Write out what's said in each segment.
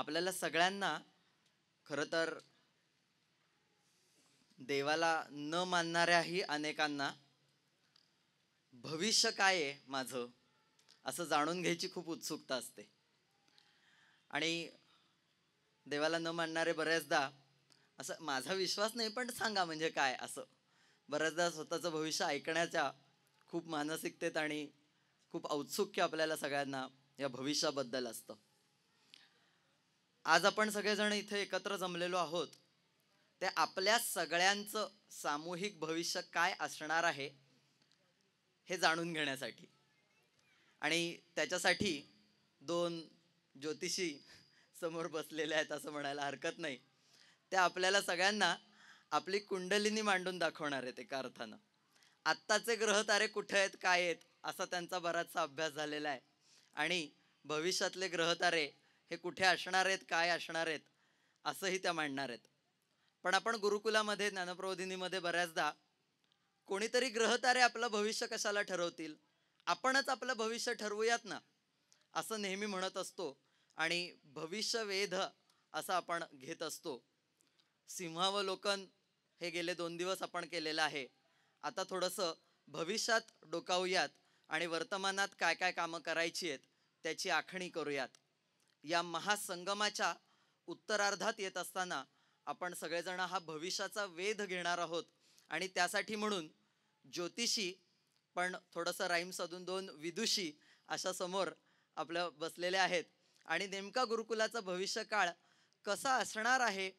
आपल्याला सगळ्यांना खरं तर देवाला न मानणाऱ्याही अनेकांना भविष्य काय आहे माझं असं जाणून घ्यायची खूप उत्सुकता असते. आणि देवाला न मानणारे बऱ्याचदा असं माझा विश्वास नाही पण सांगा म्हणजे काय असं बऱ्याचदा स्वतःचं भविष्य ऐकण्याच्या खूप मानसिकतेत आणि खूप औत्सुक्य आपल्याला सगळ्यांना या भविष्याबद्दल असतं. आज आपण सगळेजण इथे एकत्र जमलेलो आहोत ते आपल्या सगळ्यांचं सामूहिक भविष्य काय असणार आहे हे जाणून घेण्यासाठी. आणि त्याच्यासाठी दोन ज्योतिषी समोर बसलेले आहेत असं म्हणायला हरकत नाही. त्या आपल्याला सगळ्यांना आपली कुंडलिनी मांडून दाखवणार आहेत एका अर्थानं. आत्ताचे ग्रह तारे कुठे आहेत काय आहेत असा त्यांचा बराचसा अभ्यास झालेला आहे आणि भविष्यातले ग्रह तारे हे कुठे असणार आहेत काय असणार आहेत असंही त्या मांडणार आहेत. पण आपण गुरुकुलामध्ये ज्ञानप्रबोधिनीमध्ये बऱ्याचदा कोणीतरी ग्रहतारे आपलं भविष्य कशाला ठरवतील, आपणच आपलं भविष्य ठरवूयात ना असं नेहमी म्हणत असतो आणि भविष्यवेध असं आपण घेत असतो. सिंहावलोकन हे गेले 2 दिवस आपण केलेलं आहे. आता थोडंसं भविष्यात डोकावूयात आणि वर्तमानात काय काय कामं करायची आहेत त्याची आखणी करूयात. या महासंगमाच्या उत्तरार्धात येत असताना आपण सगळेजण हा भविष्याचा वेध घेणार आहोत आणि त्यासाठी म्हणून ज्योतिषी पण थोडंसं राईम साधून 2 विदुषी अशा समोर आपल्या बसलेले आहेत. आणि नेमका गुरुकुलाचा भविष्यकाळ कसा असणार आहे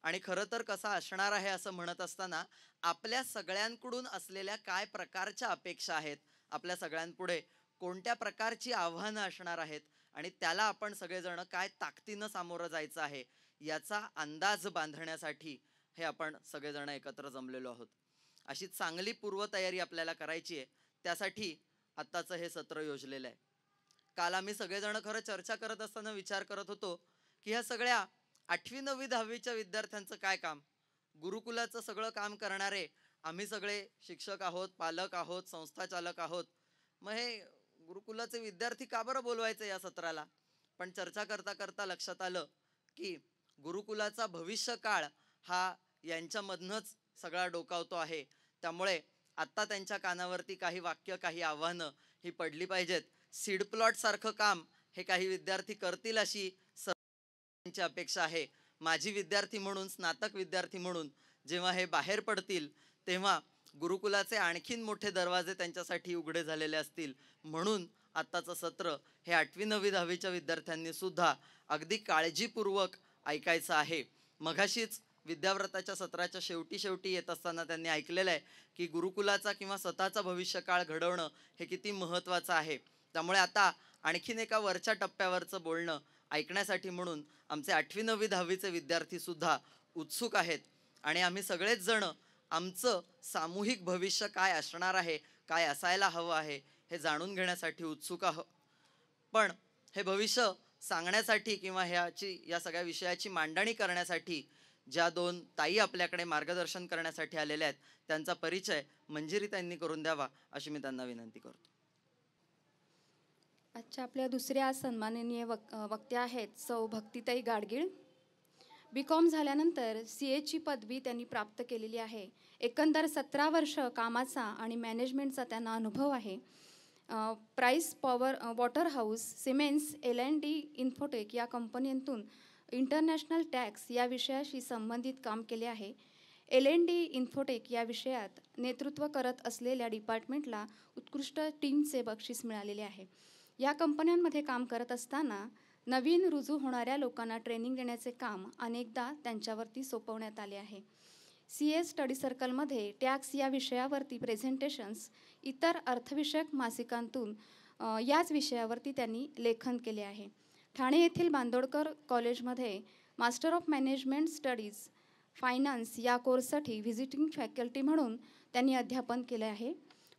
आणि खरं तर कसा असणार आहे असं म्हणत असताना आपल्या सगळ्यांकडून असलेल्या काय प्रकारच्या अपेक्षा आहेत, आपल्या सगळ्यांपुढे कोणत्या प्रकारची आव्हानं असणार आहेत आणि त्याला आपण सगळेजण काय ताकदीनं सामोरं जायचं आहे याचा अंदाज बांधण्यासाठी हे आपण सगळेजण एकत्र जमलेलो आहोत. अशी चांगली पूर्वतयारी आपल्याला करायची आहे. त्यासाठी आत्ताचं हे सत्र योजलेलं आहे. काल आम्ही सगळेजण खरं चर्चा करत असताना विचार करत होतो की ह्या सगळ्या 8वी 9वी 10वीच्या विद्यार्थ्यांचं काय काम, गुरुकुलाचं सगळं काम करणारे आम्ही सगळे शिक्षक आहोत, पालक आहोत, संस्थाचालक आहोत, मग हे गुरुकुलाचे विद्यार्थी का बरं बोलवायचे या सत्राला. पण चर्चा करता करता लक्षात आलं की गुरुकुलाचा भविष्यकाळ हा यांच्यामधनंच सगळा डोकावतो आहे. त्यामुळे आत्ता त्यांच्या कानावरती काही वाक्य काही आव्हानं ही पडली पाहिजेत. सीड प्लॉट सारखं काम हे काही विद्यार्थी करतील अशी सर्वांची अपेक्षा आहे. माझी विद्यार्थी म्हणून, स्नातक विद्यार्थी म्हणून जेव्हा हे बाहेर पडतील तेव्हा गुरुकुलाचे आणखीन मोठे दरवाजे त्यांच्यासाठी उघडे झालेले असतील. म्हणून आत्ताचं सत्र हे 8वी 9वी 10वीच्या विद्यार्थ्यांनी सुद्धा अगदी काळजीपूर्वक ऐकायचं आहे. मघाशीच विद्याव्रताच्या सत्राच्या शेवटी येत असताना त्यांनी ऐकलेलं आहे की गुरुकुलाचा किंवा स्वतःचा भविष्यकाळ घडवणं हे किती महत्त्वाचं आहे. त्यामुळे आता आणखीन एका वरच्या टप्प्यावरचं बोलणं ऐकण्यासाठी म्हणून आमचे 8वी 9वी 10वीचे विद्यार्थीसुद्धा उत्सुक आहेत. आणि आम्ही सगळेच जण आमचं सामूहिक भविष्य काय असणार आहे, काय असायला हवं आहे हे जाणून घेण्यासाठी उत्सुक आहोत. पण हे भविष्य सांगण्यासाठी किंवा या सगळ्या विषयाची मांडणी करण्यासाठी ज्या 2 ताई आपल्याकडे मार्गदर्शन करण्यासाठी आलेल्या आहेत त्यांचा परिचय मंजिरी त्यांनी करून द्यावा अशी मी त्यांना विनंती करतो. अच्छा, आपल्या दुसऱ्या सन्माननीय वक्त्या आहेत सौ भक्तिताई गाडगीळ. BCom झाल्यानंतर CAची पदवी त्यांनी प्राप्त केलेली आहे. एकंदर 17 वर्ष कामाचा आणि मॅनेजमेंटचा त्यांना अनुभव आहे. Price water house, Siemens, L&D infotech या कंपन्यांतून इंटरनॅशनल टॅक्स या विषयाशी संबंधित काम केले आहे. L&D इन्फोटेक या विषयात नेतृत्व करत असलेल्या डिपार्टमेंटला उत्कृष्ट टीमचे बक्षीस मिळालेले आहे. या कंपन्यांमध्ये काम करत असताना नवीन रुजू होणाऱ्या लोकांना ट्रेनिंग देण्याचे काम अनेकदा त्यांच्यावरती सोपवण्यात आले आहे. CA स्टडी सर्कलमध्ये टॅक्स या विषयावरती प्रेझेंटेशन्स, इतर अर्थविषयक मासिकांतून याच विषयावरती त्यांनी लेखन केले आहे. ठाणे येथील बांदोडकर कॉलेजमध्ये master of management studies finance या कोर्ससाठी व्हिजिटिंग फॅकल्टी म्हणून त्यांनी अध्यापन केले आहे.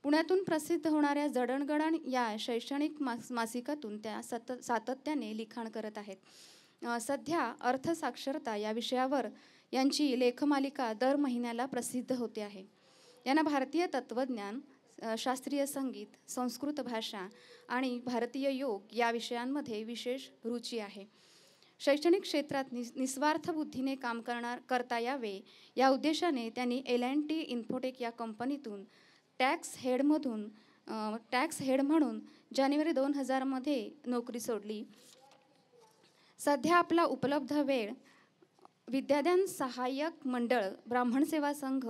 पुण्यातून प्रसिद्ध होणाऱ्या जडणघडण या शैक्षणिक मासिकातून त्या सातत्याने लिखाण करत आहेत. सध्या अर्थसाक्षरता या विषयावर यांची लेखमालिका दर महिन्याला प्रसिद्ध होते आहे. यांना भारतीय तत्त्वज्ञान, शास्त्रीय संगीत, संस्कृत भाषा आणि भारतीय योग या विषयांमध्ये विशेष रुची आहे. शैक्षणिक क्षेत्रात निस्वार्थ बुद्धीने काम करता यावे या उद्देशाने त्यांनी L&T इन्फोटेक या कंपनीतून टॅक्स हेड म्हणून जानेवारी 2000 मध्ये नोकरी सोडली. सध्या आपला उपलब्ध वेळ विद्यादान सहाय्यक मंडळ ब्राह्मण सेवा संघ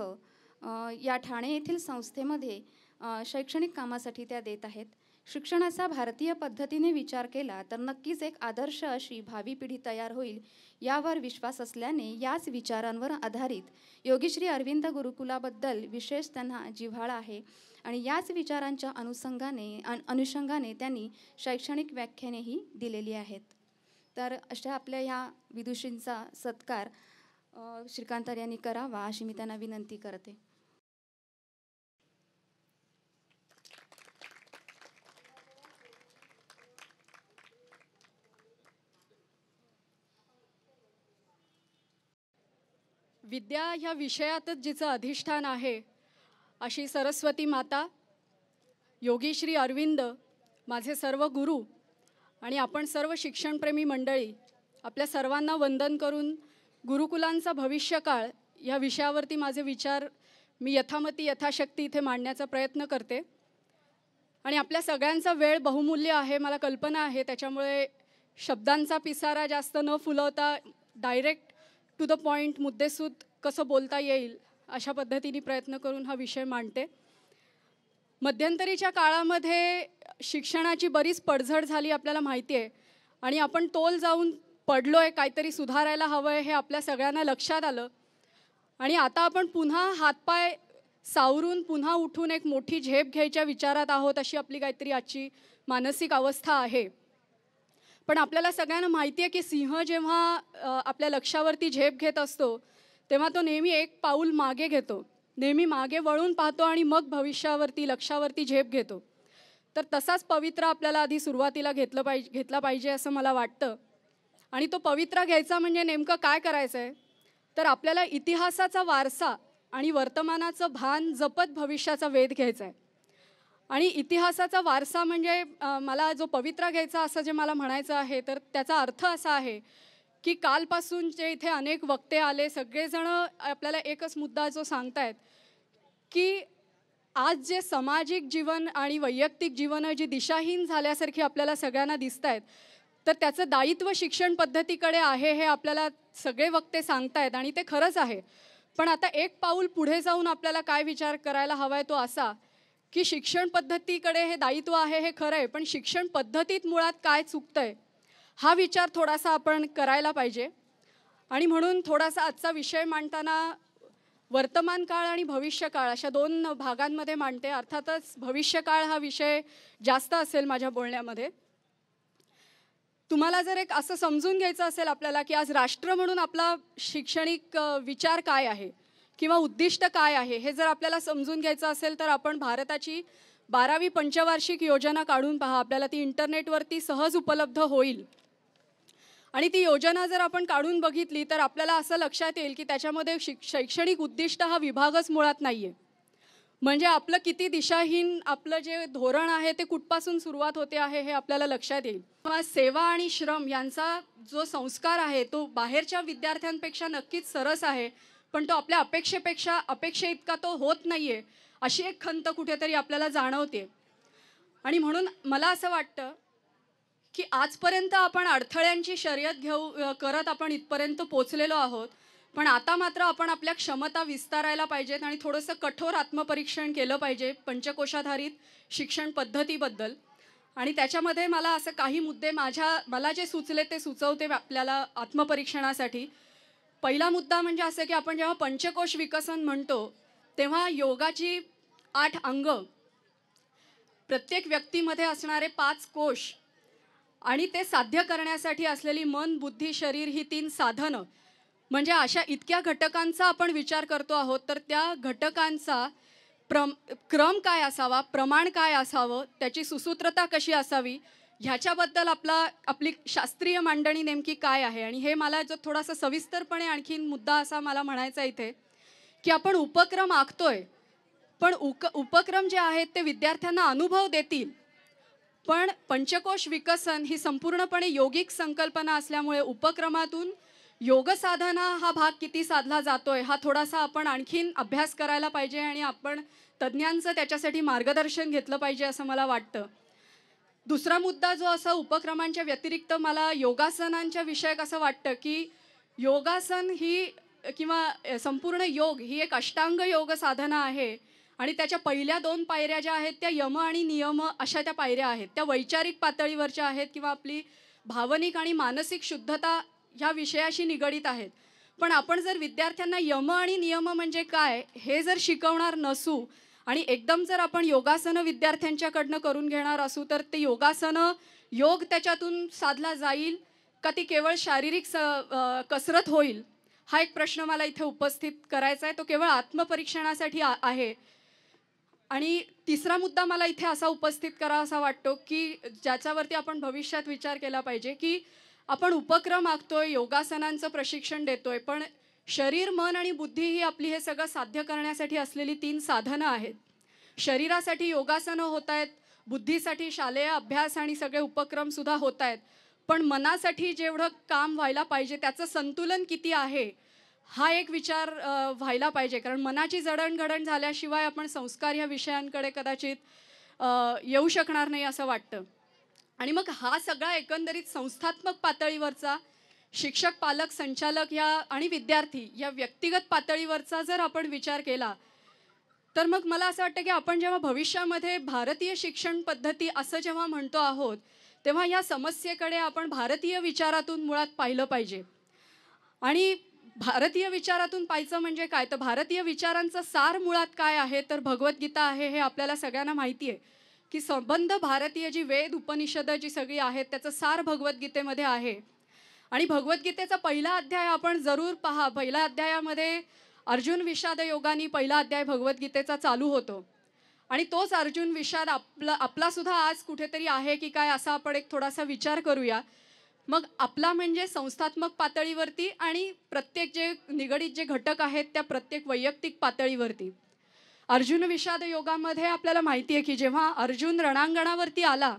या ठाणे येथील संस्थेमध्ये शैक्षणिक कामासाठी त्या देत आहेत. शिक्षणाचा भारतीय पद्धतीने विचार केला तर नक्कीच एक आदर्श अशी भावी पिढी तयार होईल यावर विश्वास असल्याने याच विचारांवर आधारित योगीश्री अरविंद गुरुकुलाबद्दल विशेष त्यांना जिव्हाळा आहे आणि याच विचारांच्या अनुषंगाने त्यांनी शैक्षणिक व्याख्यानेही दिलेली आहेत. तर अशा आपल्या ह्या विदुषींचा सत्कार श्रीकांत यांनी करावा अशी मी त्यांना विनंती करते. विद्या ह्या विषयातच जिचं अधिष्ठान आहे अशी सरस्वती माता, योगीश्री अरविंद, माझे सर्व गुरु आणि आपण सर्व शिक्षणप्रेमी मंडळी आपल्या सर्वांना वंदन करून गुरुकुलांचा भविष्यकाळ या विषयावरती माझे विचार मी यथामती यथाशक्ती इथे मांडण्याचा प्रयत्न करते. आणि आपल्या सगळ्यांचा वेळ बहुमूल्य आहे, मला कल्पना आहे. त्याच्यामुळे शब्दांचा पिसारा जास्त न फुलवता डायरेक्ट टू द पॉईंट मुद्देसूद कसं बोलता येईल अशा पद्धतीने प्रयत्न करून हा विषय मांडते. मध्यंतरीच्या काळामध्ये शिक्षणाची बरीच पडझड झाली आपल्याला माहिती आहे आणि आपण तोल जाऊन पडलो आहे, काहीतरी सुधारायला हवं आहे हे आपल्या सगळ्यांना लक्षात आलं. आणि आता आपण पुन्हा हातपाय सावरून पुन्हा उठून एक मोठी झेप घ्यायच्या विचारात आहोत अशी आपली काहीतरी आजची मानसिक अवस्था आहे. पण आपल्याला सगळ्यांना माहिती आहे की सिंह जेव्हा आपल्या लक्षावरती झेप घेत असतो तेव्हा तो नेहमी एक पाऊल मागे घेतो, नेहमी मागे वळून पाहतो आणि मग भविष्यावरती लक्षावरती झेप घेतो. तर तसाच पवित्रा आपल्याला आधी सुरुवातीला घेतला पाहिजे असं मला वाटतं. आणि तो पवित्रा घ्यायचा म्हणजे नेमकं काय करायचं आहे तर आपल्याला इतिहासाचा वारसा आणि वर्तमानाचं भान जपत भविष्याचा वेध घ्यायचा आहे. आणि इतिहासाचा वारसा म्हणजे मला जो पवित्रा घ्यायचा असं जे मला म्हणायचं आहे तर त्याचा अर्थ असा आहे की कालपासून जे इथे अनेक वक्ते आले सगळेजण आपल्याला एकच मुद्दा जो सांगतायत की आज जे सामाजिक जीवन आणि वैयक्तिक जीवन जी दिशाहीन झाल्यासारखी आपल्याला सगळ्यांना दिसत आहेत तर त्याचं दायित्व शिक्षण पद्धतीकडे आहे हे आपल्याला सगळे वक्ते सांगतायत आणि ते खरंच आहे. पण आता एक पाऊल पुढे जाऊन आपल्याला काय विचार करायला हवा आहे तो असा की शिक्षण पद्धतीकडे हे दायित्व आहे हे खरं आहे, पण शिक्षण पद्धतीत मुळात काय चुकतंय हा विचार थोडासा आपण करायला पाहिजे. आणि म्हणून थोडासा आजचा विषय मांडताना वर्तमान काळ आणि भविष्यकाळ अशा दोन भागांमध्ये मांडते. अर्थातच भविष्यकाळ हा विषय जास्त असेल माझ्या बोलण्यामध्ये. तुम्हाला जर एक असं समजून घ्यायचं असेल आपल्याला की आज राष्ट्र म्हणून आपला शैक्षणिक विचार काय आहे किंवा उद्दिष्ट काय आहे हे जर आपल्याला समजून घ्यायचं असेल तर आपण भारताची 12वी पंचवार्षिक योजना काढून पहा. आपल्याला ती इंटरनेटवरती सहज उपलब्ध होईल. आणि ती योजना जर आपण काढून बघितली तर आपल्याला असं लक्षात येईल की त्याच्यामध्ये शैक्षणिक उद्दिष्ट हा विभागच मुळात नाही आहे. म्हणजे आपलं किती दिशाहीन आपलं जे धोरण आहे ते कुठपासून सुरुवात होते आहे हे आपल्याला लक्षात येईल. सेवा आणि श्रम यांचा जो संस्कार आहे तो बाहेरच्या विद्यार्थ्यांपेक्षा नक्कीच सरस आहे, पण तो आपल्या अपेक्षेइतका तो होत नाही आहे अशी एक खंत कुठेतरी आपल्याला जाणवते. आणि म्हणून मला असं वाटतं की आजपर्यंत आपण अडथळ्यांची शर्यत करत आपण इथपर्यंत पोचलेलो आहोत. पण आता मात्र आपण आपल्या क्षमता विस्तारायला पाहिजेत आणि थोडंसं कठोर आत्मपरीक्षण केलं पाहिजे पंचकोशाधारित शिक्षण पद्धतीबद्दल. आणि त्याच्यामध्ये मला असं काही मुद्दे मला जे सुचले ते सुचवते आपल्याला आत्मपरीक्षणासाठी. पहिला मुद्दा म्हणजे असं की आपण जेव्हा पंचकोश विकसन म्हणतो तेव्हा योगाची 8 अंग, प्रत्येक व्यक्तीमध्ये असणारे 5 कोश आणि ते साध्य करण्यासाठी असलेली मन, बुद्धी, शरीर ही 3 साधनं म्हणजे अशा इतक्या घटकांचा आपण विचार करतो आहोत. तर त्या घटकांचा क्रम काय असावा, प्रमाण काय असावं, त्याची सुसूत्रता कशी असावी ह्याच्याबद्दल आपली शास्त्रीय मांडणी नेमकी काय आहे. आणि हे मला जो थोडासा सविस्तरपणे आणखीन मुद्दा असा मला म्हणायचा इथे की आपण उपक्रम आखतोय पण उपक्रम जे आहेत ते विद्यार्थ्यांना अनुभव देतील पण पंचकोश विकसन ही संपूर्णपणे योगिक संकल्पना असल्यामुळे उपक्रमातून योग साधना हा भाग किती साधला जातोय हा थोडासा आपण आणखीन अभ्यास करायला पाहिजे आणि आपण तज्ज्ञांचं त्याच्यासाठी मार्गदर्शन घेतलं पाहिजे असं मला वाटतं. दुसरा मुद्दा जो असा उपक्रमांच्या व्यतिरिक्त मला योगासनांच्या विषयक असं वाटतं की योगासन ही किंवा संपूर्ण योग ही एक अष्टांग योग साधना आहे आणि त्याच्या पहिल्या 2 पायऱ्या ज्या आहेत त्या यम आणि नियम अशा त्या पायऱ्या आहेत. त्या वैचारिक पातळीवरच्या आहेत किंवा आपली भावनिक आणि मानसिक शुद्धता ह्या विषयाशी निगडीत आहेत. पण आपण जर विद्यार्थ्यांना यम आणि नियम म्हणजे काय हे जर शिकवणार नसू आणि एकदम जर आपण योगासनं विद्यार्थ्यांच्याकडनं करून घेणार असू तर ते योगासनं योग त्याच्यातून साधला जाईल का ती केवळ शारीरिक कसरत होईल हा एक प्रश्न मला इथे उपस्थित करायचा आहे. तो केवळ आत्मपरीक्षणासाठी आहे. आणि तिसरा मुद्दा मला इथे असा उपस्थित करावा वाटतो की ज्याच्यावरती आपण भविष्यात विचार केला पाहिजे की आपण उपक्रम आखतोय योगासनांचं प्रशिक्षण देतोय पण शरीर मन आणि बुद्धी ही आपली हे सगळं साध्य करण्यासाठी असलेली 3 साधनं आहेत. शरीरासाठी योगासनं होत आहेत, बुद्धीसाठी शालेय अभ्यास आणि सगळे उपक्रम सुद्धा होत आहेत, पण मनासाठी जेवढं काम व्हायला पाहिजे त्याचं संतुलन किती आहे हा एक विचार व्हायला पाहिजे. कारण मनाची जडणघडण झाल्याशिवाय आपण संस्कार ह्या विषयांकडे कदाचित येऊ शकणार नाही असं वाटतं. आणि मग हा सगळा एकंदरीत संस्थात्मक पातळीवरचा शिक्षक पालक संचालक या आणि विद्यार्थी या व्यक्तिगत पातळीवरचा जर आपण विचार केला तर मग मला असं वाटतं की आपण जेव्हा भविष्यामध्ये भारतीय शिक्षण पद्धती असं जेव्हा म्हणतो आहोत तेव्हा या समस्येकडे आपण भारतीय विचारातून मुळात पाहिलं पाहिजे. आणि भारतीय विचारातून पाहायचं म्हणजे काय तर भारतीय विचारांचं सार मुळात काय आहे तर भगवद्गीता आहे हे आपल्याला सगळ्यांना माहिती आहे की संबंध भारतीय जी वेद उपनिषदं जी सगळी आहेत त्याचं सार भगवद्गीतेमध्ये आहे. आणि भगवद्गीतेचा पहिला अध्याय आपण जरूर पहा. पहिल्या अध्यायामध्ये अर्जुन विषाद योगानी पहिला अध्याय भगवद्गीतेचा चालू होतो आणि तोच अर्जुन विषाद आपला सुद्धा आज कुठेतरी आहे की काय असा आपण एक थोडासा विचार करूया. मग आपला म्हणजे संस्थात्मक पातळीवरती आणि प्रत्येक जे निगडीत जे घटक आहेत त्या प्रत्येक वैयक्तिक पातळीवरती. अर्जुन विषाद योगामध्ये आपल्याला माहिती आहे की जेव्हा अर्जुन रणांगणावरती आला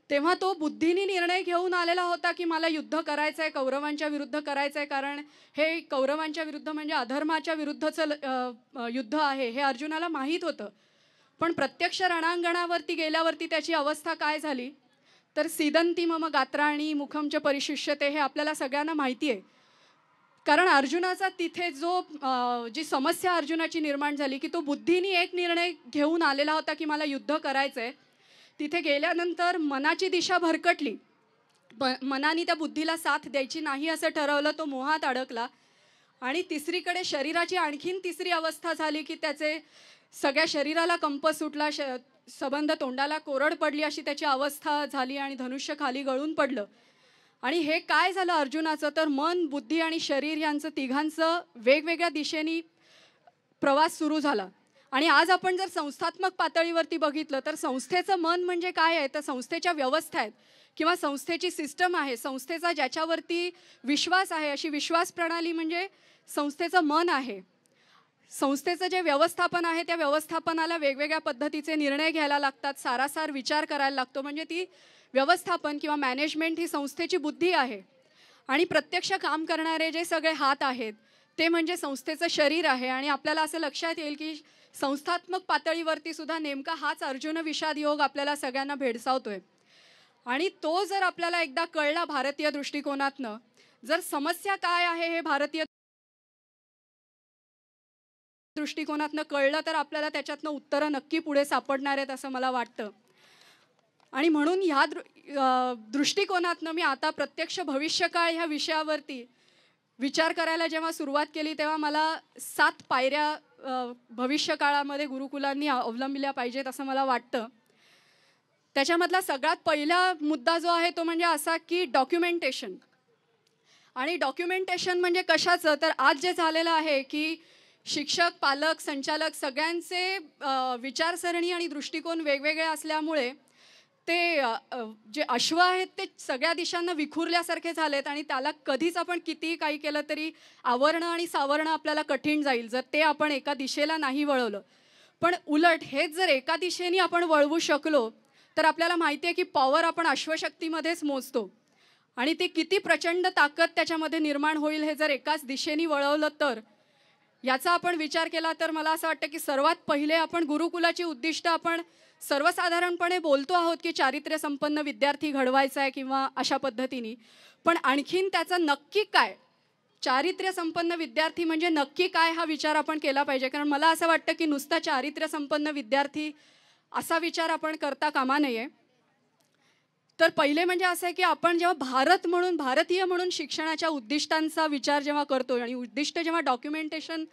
तेव्हा तो बुद्धीने निर्णय घेऊन आलेला होता की मला युद्ध करायचं आहे, कौरवांच्या विरुद्ध करायचं आहे, कारण हे कौरवांच्या विरुद्ध म्हणजे अधर्माच्या विरुद्धचं युद्ध आहे हे अर्जुनाला माहीत होतं. पण प्रत्यक्ष रणांगणावरती गेल्यावरती त्याची अवस्था काय झाली तर सीदंती मम गात्राणी मुखम च परिशिष्यते हे आपल्याला सगळ्यांना माहिती आहे. कारण अर्जुनाचा तिथे जी समस्या अर्जुनाची निर्माण झाली की तो बुद्धीने एक निर्णय घेऊन आलेला होता की मला युद्ध करायचं आहे. तिथे गेल्यानंतर मनाची दिशा भरकटली, मनाने त्या बुद्धीला साथ द्यायची नाही असं ठरवलं, तो मोहात अडकला. आणि तिसरीकडे शरीराची आणखीन तिसरी अवस्था झाली की त्याचे सगळ्या शरीराला कंप सुटला, सबंध तोंडाला कोरड पडली अशी त्याची अवस्था झाली आणि धनुष्य खाली गळून पडलं. आणि हे काय झालं अर्जुनाचं तर मन बुद्धी आणि शरीर यांचं तिघांचं वेगवेगळ्या दिशेने प्रवास सुरू झाला. आणि आज आपण जर संस्थात्मक पातळीवरती बघितलं तर संस्थेचं मन म्हणजे काय आहे तर संस्थेच्या व्यवस्था आहेत किंवा संस्थेची सिस्टम आहे, संस्थेचा ज्याच्यावरती विश्वास आहे अशी विश्वास प्रणाली म्हणजे संस्थेचं मन आहे. संस्थेचं जे व्यवस्थापन आहे त्या व्यवस्थापनाला वेगवेगळ्या पद्धतीचे निर्णय घ्यायला लागतात, सारासार विचार करायला लागतो. म्हणजे ती व्यवस्थापन किंवा मॅनेजमेंट ही संस्थेची बुद्धी आहे. आणि प्रत्यक्ष काम करणारे जे सगळे हात आहेत ते म्हणजे संस्थेचं शरीर आहे. आणि आपल्याला असं लक्षात येईल की संस्थात्मक पातळीवरती सुद्धा नेमका हाच अर्जुन विषाद योग आपल्याला सगळ्यांना भेडसावतोय. आणि तो जर आपल्याला एकदा कळला भारतीय दृष्टिकोनातनं, जर समस्या काय आहे हे भारतीय दृष्टिकोनातनं कळलं तर आपल्याला त्याच्यातनं उत्तरं नक्की पुढे सापडणार आहेत असं मला वाटतं. आणि म्हणून ह्या दृष्टिकोनातनं मी आता प्रत्यक्ष भविष्यकाळ ह्या विषयावरती विचार करायला जेव्हा सुरुवात केली तेव्हा मला 7 पायऱ्या भविष्यकाळामध्ये गुरुकुलांनी अवलंबिल्या पाहिजेत असं मला वाटतं. त्याच्यामधला सगळ्यात पहिला मुद्दा जो आहे तो म्हणजे असा की डॉक्युमेंटेशन. आणि डॉक्युमेंटेशन म्हणजे कशाचं तर आज जे झालेलं आहे की शिक्षक पालक संचालक सगळ्यांचे विचारसरणी आणि दृष्टिकोन वेगवेगळे असल्यामुळे ते जे अश्व आहेत ते सगळ्या दिशांना विखुरल्यासारखे झालेत आणि त्याला कधीच आपण कितीही काही केलं तरी आवरणं आणि सावरणं आपल्याला कठीण जाईल जर ते आपण एका दिशेला नाही वळवलं. पण उलट हेच जर एका दिशेने आपण वळवू शकलो तर आपल्याला माहिती आहे की पॉवर आपण अश्वशक्तीमध्येच मोजतो आणि ती किती प्रचंड ताकद त्याच्यामध्ये निर्माण होईल हे जर एकाच दिशेने वळवलं तर याचा आपण विचार केला तर मला असं वाटतं की सर्वात पहिले आपण गुरुकुलाची उद्दिष्ट आपण सर्वसाधारणपणे बोलतो आहोत की चारित्र्य संपन्न विद्यार्थी घडवायचा आहे किंवा अशा पद्धतीने, पण आणखीन त्याचं नक्की काय, चारित्र्य संपन्न विद्यार्थी म्हणजे नक्की काय हा विचार आपण केला पाहिजे. कारण मला असं वाटतं की नुसता चारित्र्य संपन्न विद्यार्थी असा विचार आपण करता कामा नये. तर पहिले म्हणजे असं आहे की आपण जेव्हा भारतीय म्हणून शिक्षणाच्या उद्दिष्टांचा विचार जेव्हा करतो आणि उद्दिष्ट जेव्हा डॉक्युमेंटेशन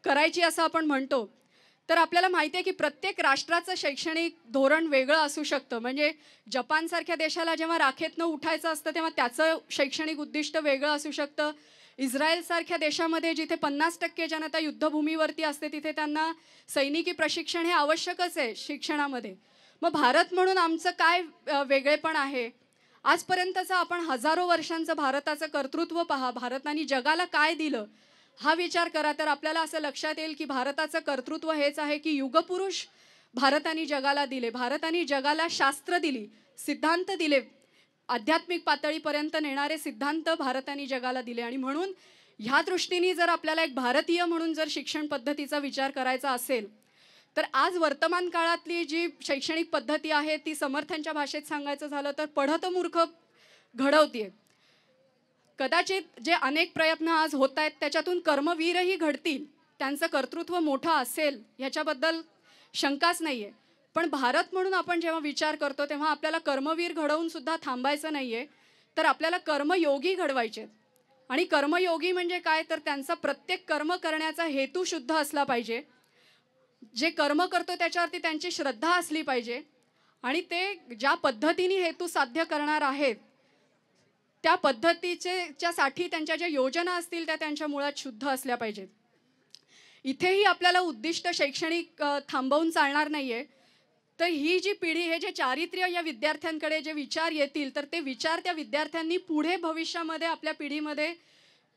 करायची असं आपण म्हणतो, तर आपल्याला माहिती आहे की प्रत्येक राष्ट्राचं शैक्षणिक धोरण वेगळं असू शकतं. म्हणजे जपानसारख्या देशाला जेव्हा राखेतनं उठायचं असतं तेव्हा त्याचं शैक्षणिक उद्दिष्ट वेगळं असू शकतं. इस्रायलसारख्या देशामध्ये जिथे 50% जनता युद्धभूमीवरती असते तिथे त्यांना सैनिकी प्रशिक्षण हे आवश्यकच आहे शिक्षणामध्ये. मग भारत म्हणून आमचं काय वेगळेपण आहे? आजपर्यंतचं आपण हजारो वर्षांचं भारताचं कर्तृत्व पहा, भारताने जगाला काय दिलं हा विचार करा, तर आपल्याला असं लक्षात येईल की भारताचं कर्तृत्व हेच आहे की युगपुरुष भारताने जगाला दिले, भारताने जगाला शास्त्र दिली, सिद्धांत दिले, आध्यात्मिक पातळीपर्यंत नेणारे सिद्धांत भारताने जगाला दिले. आणि म्हणून ह्या दृष्टीने जर आपल्याला एक भारतीय म्हणून जर शिक्षण पद्धतीचा विचार करायचा असेल तर आज वर्तमान काळातली जी शैक्षणिक पद्धती आहे ती समर्थांच्या भाषेत सांगायचं झालं तर पढत मूर्ख घडवतीये. कदाचित जे अनेक प्रयत्न आज होत आहेत त्याच्यातून कर्मवीरही घडतील, त्यांचं कर्तृत्व मोठं असेल ह्याच्याबद्दल शंकाच नाही आहे. पण भारत म्हणून आपण जेव्हा विचार करतो तेव्हा आपल्याला कर्मवीर घडवून सुद्धा थांबायचं नाही आहे, तर आपल्याला कर्मयोगी घडवायचे. आणि कर्मयोगी म्हणजे काय, तर त्यांचा प्रत्येक कर्म करण्याचा हेतू शुद्ध असला पाहिजे, जे कर्म करतो त्याच्यावरती त्यांची श्रद्धा असली पाहिजे आणि ते ज्या पद्धतीने हेतू साध्य करणार आहेत त्या पद्धतीच्यासाठी त्यांच्या ज्या योजना असतील त्या त्यांच्या मुळात शुद्ध असल्या पाहिजेत. इथेही आपल्याला उद्दिष्ट शैक्षणिक थांबवून चालणार नाही आहे. तर ही जी पिढी, हे जे चारित्र्य या विद्यार्थ्यांकडे जे विचार येतील तर ते विचार त्या विद्यार्थ्यांनी पुढे भविष्यामध्ये आपल्या पिढीमध्ये,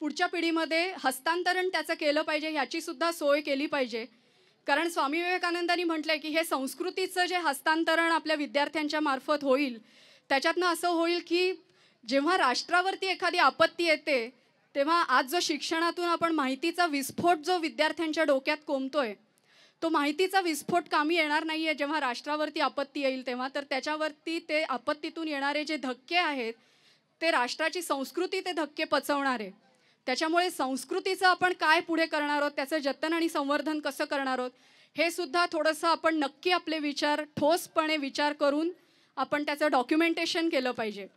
पुढच्या पिढीमध्ये हस्तांतरण त्याचं केलं पाहिजे, ह्याची सुद्धा सोय केली पाहिजे. कारण स्वामी विवेकानंदांनी म्हटलंय की हे संस्कृतीचं जे हस्तांतरण आपल्या विद्यार्थ्यांच्या मार्फत होईल त्याच्यातनं असं होईल की जेव्हा राष्ट्रावरती एखादी आपत्ती येते तेव्हा आज जो शिक्षणातून आपण माहितीचा विस्फोट जो विद्यार्थ्यांच्या डोक्यात कोंबतोय तो माहितीचा विस्फोट कामी येणार नाहीये जेव्हा राष्ट्रावरती आपत्ती येईल तेव्हा. तर त्याच्यावरती ते आपत्तीतून येणारे जे धक्के आहेत ते राष्ट्राची संस्कृती ते धक्के पचवणार आहे. त्याच्यामुळे संस्कृतीचं आपण काय पुढे करणार आहोत, त्याचं जतन आणि संवर्धन कसं करणार आहोत हे सुद्धा थोडंसं आपण नक्की आपले विचार ठोसपणे विचार करून आपण त्याचं डॉक्युमेंटेशन केलं पाहिजे.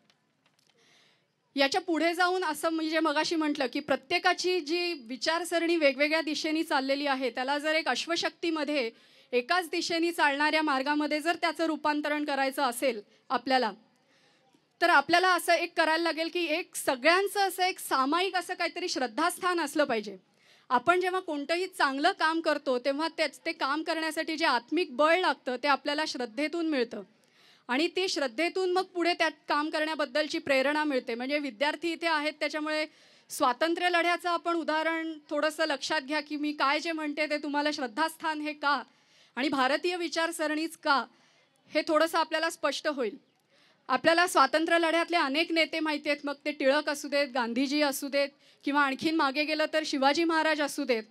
याच्या पुढे जाऊन असं म्हणजे मगाशी म्हटलं की प्रत्येकाची जी विचारसरणी वेगवेगळ्या दिशेने चाललेली आहे त्याला जर एक अश्वशक्तीमध्ये एकाच दिशेने चालणाऱ्या मार्गामध्ये जर त्याचं रूपांतरण करायचं असेल आपल्याला, तर आपल्याला असं एक करायला लागेल की एक सगळ्यांचं असं एक सामायिक असं काहीतरी श्रद्धास्थान असलं पाहिजे. आपण जेव्हा कोणतंही चांगलं काम करतो तेव्हा ते काम करण्यासाठी जे आत्मिक बळ लागतं ते आपल्याला श्रद्धेतून मिळतं आणि ती श्रद्धेतून मग पुढे त्यात काम करण्याबद्दलची प्रेरणा मिळते. म्हणजे विद्यार्थी इथे आहेत त्याच्यामुळे स्वातंत्र्य लढ्याचं आपण उदाहरण थोडंसं लक्षात घ्या की मी काय जे म्हणते ते तुम्हाला श्रद्धास्थान हे का आणि भारतीय विचारसरणीच का हे थोडंसं आपल्याला स्पष्ट होईल. आपल्याला स्वातंत्र्य लढ्यातले अनेक नेते माहिती आहेत, मग ते टिळक असू देत, गांधीजी असू देत किंवा आणखीन मागे गेलं तर शिवाजी महाराज असू देत.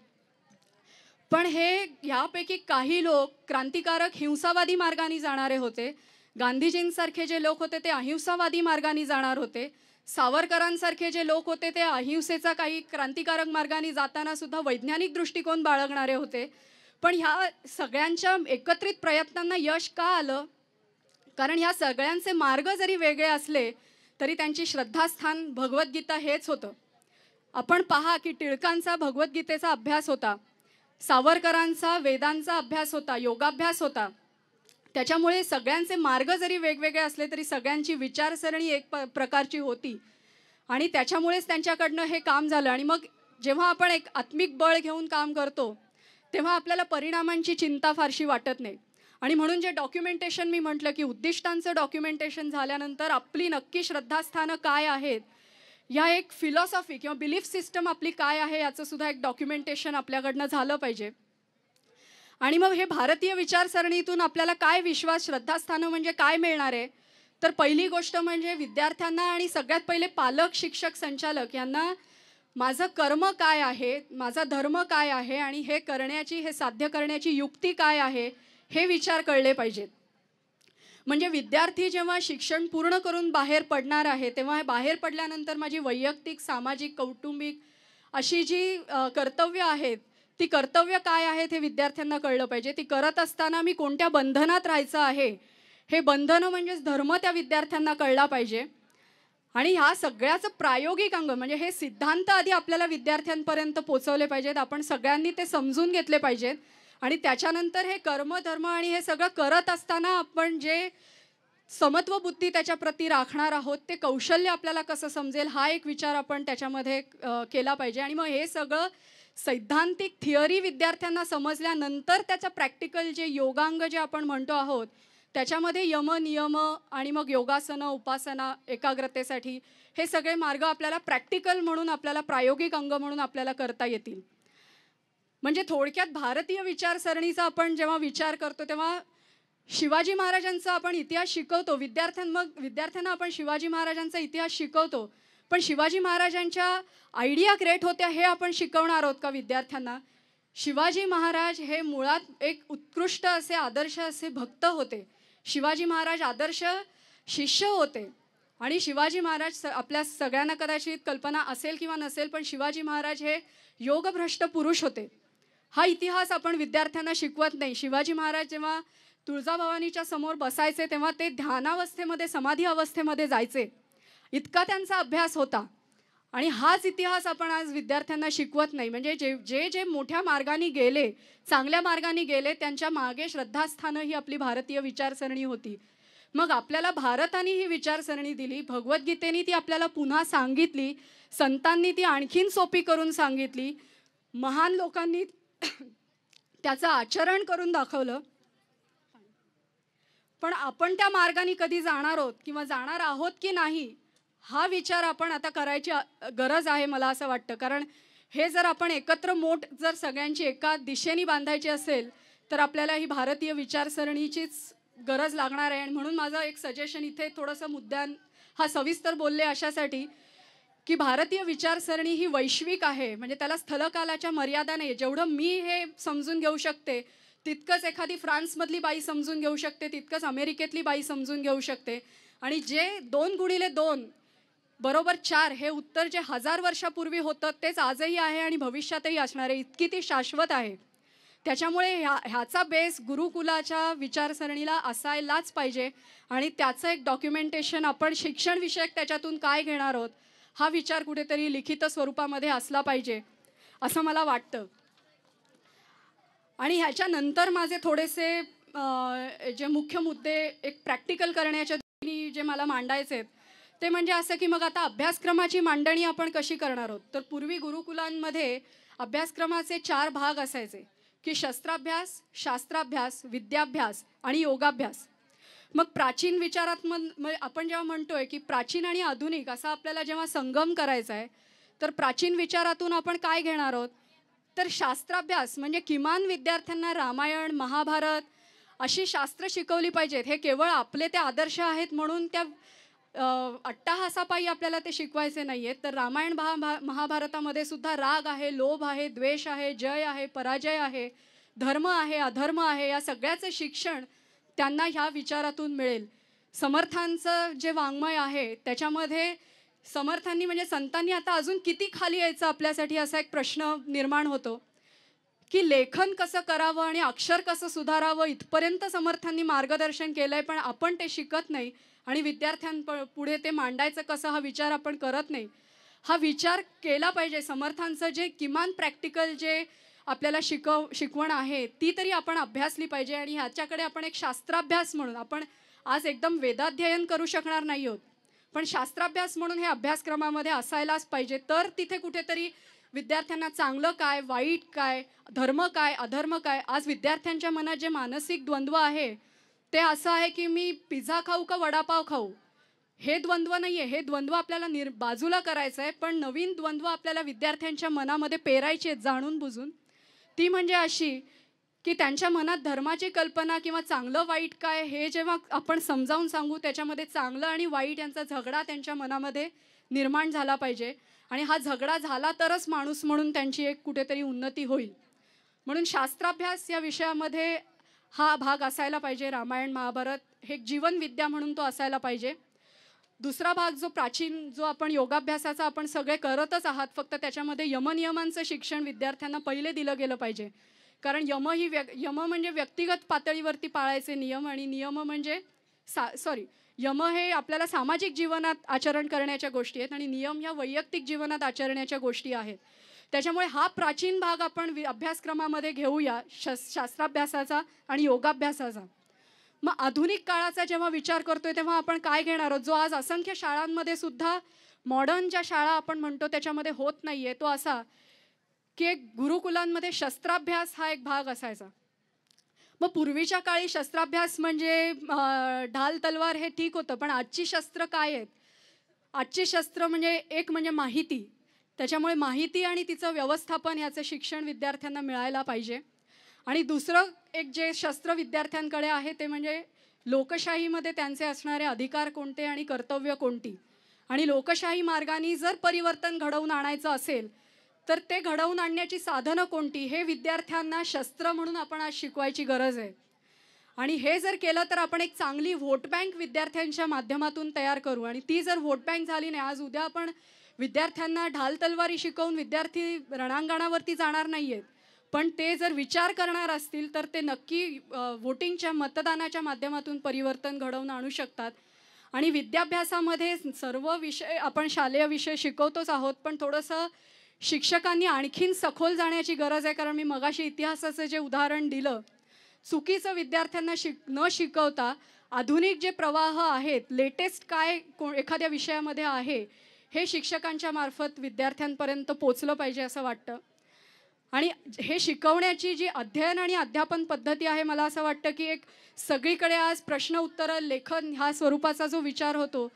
पण ह्यापैकी काही लोक क्रांतिकारक हिंसावादी मार्गाने जाणारे होते. गांधीजींसारखे जे लोक होते ते अहिंसावादी मार्गाने जाणार होते. सावरकरांसारखे जे लोक होते ते अहिंसेचा काही क्रांतिकारक मार्गाने जाताना सुद्धा वैज्ञानिक दृष्टिकोन बाळगणारे होते. पण ह्या सगळ्यांच्या एकत्रित प्रयत्नांना यश का आलं? कारण ह्या सगळ्यांचे मार्ग जरी वेगळे असले तरी त्यांची श्रद्धास्थान भगवद्गीता हेच होतं. आपण पहा की टिळकांचा भगवद्गीतेचा अभ्यास होता, सावरकरांचा वेदांचा अभ्यास होता, योगाभ्यास होता. त्याच्यामुळे सगळ्यांचे मार्ग जरी वेगवेगळे असले तरी सगळ्यांची विचारसरणी एक प्रकारची होती आणि त्याच्यामुळेच त्यांच्याकडनं हे काम झालं. आणि मग जेव्हा आपण एक आत्मिक बळ घेऊन काम करतो तेव्हा आपल्याला परिणामांची चिंता फारशी वाटत नाही. आणि म्हणून जे डॉक्युमेंटेशन मी म्हटलं की उद्दिष्टांचं डॉक्युमेंटेशन झाल्यानंतर आपली नक्की श्रद्धास्थानं काय आहेत, या एक फिलॉसॉफी किंवा बिलीफ सिस्टम आपली काय आहे याचं सुद्धा एक डॉक्युमेंटेशन आपल्याकडनं झालं पाहिजे. आणि मग हे भारतीय विचारसरणीतून आपल्याला काय विश्वास, श्रद्धास्थानं म्हणजे काय मिळणार आहे? तर पहिली गोष्ट म्हणजे विद्यार्थ्यांना आणि सगळ्यात पहिले पालक, शिक्षक, संचालक यांना माझं कर्म काय आहे, माझा धर्म काय आहे आणि हे साध्य करण्याची युक्ती काय आहे, हे विचार कळले पाहिजेत. म्हणजे विद्यार्थी जेव्हा शिक्षण पूर्ण करून बाहेर पडणार आहे, तेव्हा बाहेर पडल्यानंतर माझी वैयक्तिक, सामाजिक, कौटुंबिक अशी जी कर्तव्य आहेत, ती कर्तव्य काय आहेत हे विद्यार्थ्यांना कळलं पाहिजे. ती करत असताना मी कोणत्या बंधनात राहायचं आहे, हे बंधनं म्हणजेच धर्म त्या विद्यार्थ्यांना कळला पाहिजे. आणि ह्या सगळ्याचं प्रायोगिक अंग म्हणजे हे सिद्धांत आधी आपल्याला विद्यार्थ्यांपर्यंत पोचवले पाहिजेत. आपण सगळ्यांनी ते समजून घेतले पाहिजेत. आणि त्याच्यानंतर हे कर्म, धर्म आणि हे सगळं करत असताना आपण जे समत्व बुद्धी त्याच्याप्रती राखणार आहोत, ते कौशल्य आपल्याला कसं समजेल, हा एक विचार आपण त्याच्यामध्ये केला पाहिजे. आणि मग हे सगळं सैद्धांतिक थिअरी विद्यार्थ्यांना समजल्यानंतर त्याचं प्रॅक्टिकल जे योगांग जे आपण म्हणतो आहोत, त्याच्यामध्ये यम, नियम आणि मग योगासनं, उपासना, एकाग्रतेसाठी हे सगळे मार्ग आपल्याला प्रॅक्टिकल म्हणून, आपल्याला प्रायोगिक अंग म्हणून आपल्याला करता येतील. म्हणजे थोडक्यात भारतीय विचारसरणीचा आपण जेव्हा विचार करतो तेव्हा शिवाजी महाराजांचा आपण इतिहास शिकवतो विद्यार्थ्यांना आपण शिवाजी महाराजांचा इतिहास शिकवतो, पण शिवाजी महाराजांच्या आयडिया ग्रेट होत्या हे आपण शिकवणार आहोत का विद्यार्थ्यांना? शिवाजी महाराज हे मुळात एक उत्कृष्ट असे, आदर्श असे भक्त होते. शिवाजी महाराज आदर्श शिष्य होते. आणि शिवाजी महाराज आपल्या सगळ्यांना कदाचित कल्पना असेल किंवा नसेल, पण शिवाजी महाराज हे योगभ्रष्ट पुरुष होते. हा इतिहास आपण विद्यार्थ्यांना शिकवत नाही. शिवाजी महाराज जेव्हा तुळजाभवानीच्या समोर बसायचे तेव्हा ते ध्यानावस्थेमध्ये, समाधी अवस्थेमध्ये जायचे, इतका त्यांचा अभ्यास होता. आणि हाच इतिहास आपण आज विद्यार्थ्यांना शिकवत नाही. म्हणजे जे मोठ्या मार्गाने गेले, चांगल्या मार्गाने गेले, त्यांच्या मागे श्रद्धास्थानं ही आपली भारतीय विचारसरणी होती. मग आपल्याला भारताने ही विचारसरणी दिली, भगवद्गीतेने ती आपल्याला पुन्हा सांगितली, संतांनी ती आणखीन सोपी करून सांगितली, महान लोकांनी त्याचं आचरण करून दाखवलं. पण आपण त्या मार्गाने कधी जाणार आहोत किंवा जाणार आहोत की नाही, हा विचार आपण आता करायची गरज आहे मला असं वाटतं. कारण हे जर आपण एकत्र मोठ जर सगळ्यांची एका दिशेने बांधायची असेल तर आपल्याला ही भारतीय विचारसरणीचीच गरज लागणार आहे. आणि म्हणून माझं एक सजेशन इथे थोडंसं मुद्द्यान हा सविस्तर बोलले अशासाठी की भारतीय विचारसरणी ही वैश्विक आहे. म्हणजे त्याला स्थलकालाच्या मर्यादा नाही. जेवढं मी हे समजून घेऊ शकते तितकंच एखादी फ्रान्समधली बाई समजून घेऊ शकते, तितकंच अमेरिकेतली बाई समजून घेऊ शकते. आणि जे 2x2 बरोबर 4 हे उत्तर जे 1000 वर्षापूर्वी होतं तेच आजही आहे आणि भविष्यातही असणार आहे. इतकी ती शाश्वत आहे. त्याच्यामुळे ह्याचा बेस गुरुकुलाच्या विचारसरणीला असायलाच पाहिजे. आणि त्याचं एक डॉक्युमेंटेशन आपण शिक्षणविषयक त्याच्यातून काय घेणार आहोत हा विचार कुठेतरी लिखित स्वरूपामध्ये असला पाहिजे असं मला वाटतं. आणि ह्याच्यानंतर माझे थोडेसे जे मुख्य मुद्दे एक प्रॅक्टिकल करण्याच्या दृष्टीने जे मला मांडायचे आहेत ते म्हणजे असं की मग आता अभ्यासक्रमाची मांडणी आपण कशी करणार आहोत. तर पूर्वी गुरुकुलांमध्ये अभ्यासक्रमाचे 4 भाग असायचे की शस्त्राभ्यास, शास्त्राभ्यास, विद्याभ्यास आणि योगाभ्यास. मग प्राचीन विचारात आपण जेव्हा म्हणतोय की प्राचीन आणि आधुनिक असा आपल्याला जेव्हा संगम करायचा आहे तर प्राचीन विचारातून आपण काय घेणार आहोत तर शास्त्राभ्यास म्हणजे किमान विद्यार्थ्यांना रामायण, महाभारत अशी शास्त्र शिकवली पाहिजेत. हे केवळ आपले ते आदर्श आहेत म्हणून त्या अट्टाहासापायी आपल्याला ते शिकवायचे नाही आहेत. तर रामायण महाभारतामध्ये सुद्धा राग आहे, लोभ आहे, द्वेष आहे, जय आहे, पराजय आहे, धर्म आहे, अधर्म आहे, या सगळ्याचं शिक्षण त्यांना ह्या विचारातून मिळेल. समर्थांचं जे वाङ्मय आहे त्याच्यामध्ये समर्थांनी म्हणजे संतांनी आता अजून किती खाली यायचं आपल्यासाठी असा एक प्रश्न निर्माण होतो की लेखन कसं करावं आणि अक्षर कसं सुधारावं इथपर्यंत समर्थांनी मार्गदर्शन केलं आहे, पण आपण ते शिकत नाही आणि विद्यार्थ्यांपुढे ते मांडायचं कसं हा विचार आपण करत नाही. हा विचार केला पाहिजे. समर्थांचं जे किमान प्रॅक्टिकल जे आपल्याला शिकवण आहे ती तरी आपण अभ्यासली पाहिजे. आणि ह्याच्याकडे आपण एक शास्त्राभ्यास म्हणून आपण आज एकदम वेदाध्ययन करू शकणार नाही आहोत, पण शास्त्राभ्यास म्हणून हे अभ्यासक्रमामध्ये असायलाच पाहिजे. तर तिथे कुठेतरी विद्यार्थ्यांना चांगलं काय, वाईट काय, धर्म काय, अधर्म काय, आज विद्यार्थ्यांच्या मनात जे मानसिक द्वंद्व आहे ते असं आहे की मी पिझ्झा खाऊ का वडापाव खाऊ, हे द्वंद्व नाही आहे. हे द्वंद्व आपल्याला बाजूला करायचं आहे, पण नवीन द्वंद्व आपल्याला विद्यार्थ्यांच्या मनामध्ये पेरायचे आहेत जाणून बुजून. ती म्हणजे अशी की त्यांच्या मनात धर्माची कल्पना किंवा चांगलं वाईट काय हे जेव्हा आपण समजावून सांगू, त्याच्यामध्ये चांगलं आणि वाईट यांचा झगडा त्यांच्या मनामध्ये निर्माण झाला पाहिजे. आणि हा झगडा झाला तरच माणूस म्हणून त्यांची एक कुठेतरी उन्नती होईल. म्हणून शास्त्राभ्यास या विषयामध्ये हा भाग असायला पाहिजे. रामायण महाभारत हे एक जीवनविद्या म्हणून तो असायला पाहिजे. दुसरा भाग जो प्राचीन, जो आपण योगाभ्यासाचा आपण सगळे करतच आहात, फक्त त्याच्यामध्ये यमनियमांचं शिक्षण विद्यार्थ्यांना पहिले दिलं गेलं पाहिजे. कारण यम म्हणजे व्यक्तिगत पातळीवरती पाळायचे नियम, आणि नियम म्हणजे यम हे आपल्याला सामाजिक जीवनात आचरण करण्याच्या गोष्टी आहेत, आणि नियम ह्या वैयक्तिक जीवनात आचरण्याच्या गोष्टी आहेत. त्याच्यामुळे हा प्राचीन भाग आपण अभ्यासक्रमामध्ये घेऊया, शास्त्राभ्यासाचा आणि योगाभ्यासाचा. मग आधुनिक काळाचा जेव्हा विचार करतोय तेव्हा आपण काय घेणार आहोत, जो आज असंख्य शाळांमध्ये सुद्धा मॉडर्न ज्या शाळा आपण म्हणतो त्याच्यामध्ये होत नाहीये, तो असा की एक गुरुकुलांमध्ये शस्त्राभ्यास हा एक भाग असायचा. मग पूर्वीच्या काळी शस्त्राभ्यास म्हणजे ढाल तलवार हे ठीक होतं, पण आजची शस्त्र काय आहेत? आजची शस्त्र म्हणजे एक म्हणजे माहिती. त्याच्यामुळे माहिती आणि तिचं व्यवस्थापन ह्याचं शिक्षण विद्यार्थ्यांना मिळायला पाहिजे. आणि दुसरं एक जे शस्त्र विद्यार्थ्यांकडे आहे ते म्हणजे लोकशाहीमध्ये त्यांचे असणारे अधिकार कोणते आणि कर्तव्य कोणती. आणि लोकशाही मार्गाने जर परिवर्तन घडवून आणायचं असेल तर ते घडवून आणण्याची साधनं कोणती हे विद्यार्थ्यांना शस्त्र म्हणून आपण आज शिकवायची गरज आहे. आणि हे जर केलं तर आपण एक चांगली व्होट बँक विद्यार्थ्यांच्या माध्यमातून तयार करू. आणि ती जर व्होट बँक झाली नाही, आज उद्या आपण विद्यार्थ्यांना ढाल तलवारी शिकवून विद्यार्थी रणांगणावरती जाणार नाही आहेत, पण ते जर विचार करणार असतील तर ते नक्की वोटिंगच्या मतदानाच्या माध्यमातून परिवर्तन घडवून आणू शकतात. आणि विद्याभ्यासामध्ये सर्व विषय आपण शालेय विषय शिकवतोच आहोत, पण थोडंसं शिक्षकांनी आणखीन सखोल जाण्याची गरज आहे. कारण मी मगाशी इतिहासाचं जे उदाहरण दिलं, चुकीचं विद्यार्थ्यांना न शिकवता आधुनिक जे प्रवाह आहेत, लेटेस्ट काय एखाद्या विषयामध्ये आहे, हे शिक्षकांच्या मार्फत विद्यार्थ्यांपर्यंत पोचलं पाहिजे असं वाटतं. आणि हे शिकवण्याची जी अध्ययन आणि अध्यापन पद्धती आहे, मला असं वाटतं की एक सगळीकडे आज प्रश्न उत्तरं लेखन ह्या स्वरूपाचा जो विचार होतो,